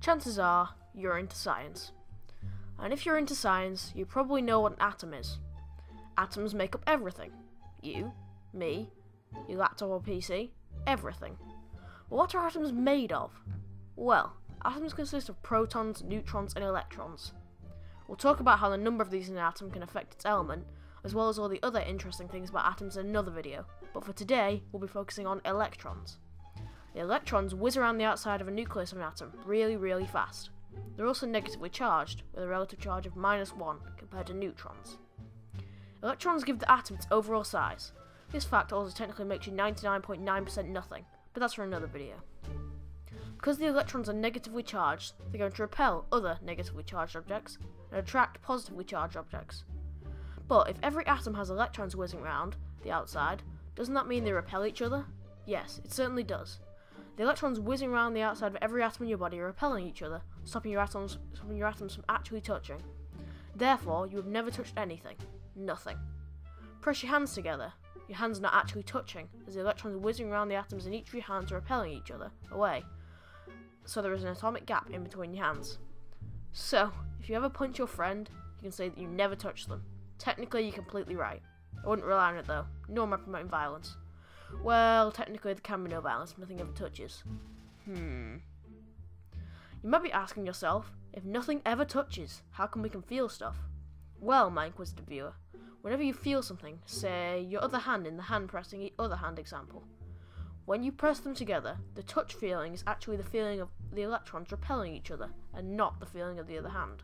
chances are you're into science. And if you're into science, you probably know what an atom is. Atoms make up everything. You, me, your laptop or PC, everything. Well, what are atoms made of? Well, atoms consist of protons, neutrons, and electrons. We'll talk about how the number of these in an atom can affect its element, as well as all the other interesting things about atoms in another video, but for today, we'll be focusing on electrons. The electrons whiz around the outside of a nucleus of an atom really, really fast. They're also negatively charged, with a relative charge of -1 compared to neutrons. Electrons give the atom its overall size. This fact also technically makes you 99.9% nothing, but that's for another video. Because the electrons are negatively charged, they're going to repel other negatively charged objects and attract positively charged objects. But if every atom has electrons whizzing around the outside, doesn't that mean they repel each other? Yes, it certainly does. The electrons whizzing around the outside of every atom in your body are repelling each other, stopping your atoms from actually touching. Therefore, you have never touched anything. Nothing. Press your hands together. Your hands are not actually touching, as the electrons whizzing around the atoms in each of your hands are repelling each other away. So there is an atomic gap in between your hands. So, if you ever punch your friend, you can say that you never touched them. Technically, you're completely right. I wouldn't rely on it though, nor am I promoting violence. Well, technically there can be no violence if nothing ever touches. You might be asking yourself, if nothing ever touches, how come we can feel stuff? Well, my inquisitive viewer, whenever you feel something, say your other hand in the hand pressing the other hand example, when you press them together, the touch feeling is actually the feeling of the electrons repelling each other, and not the feeling of the other hand.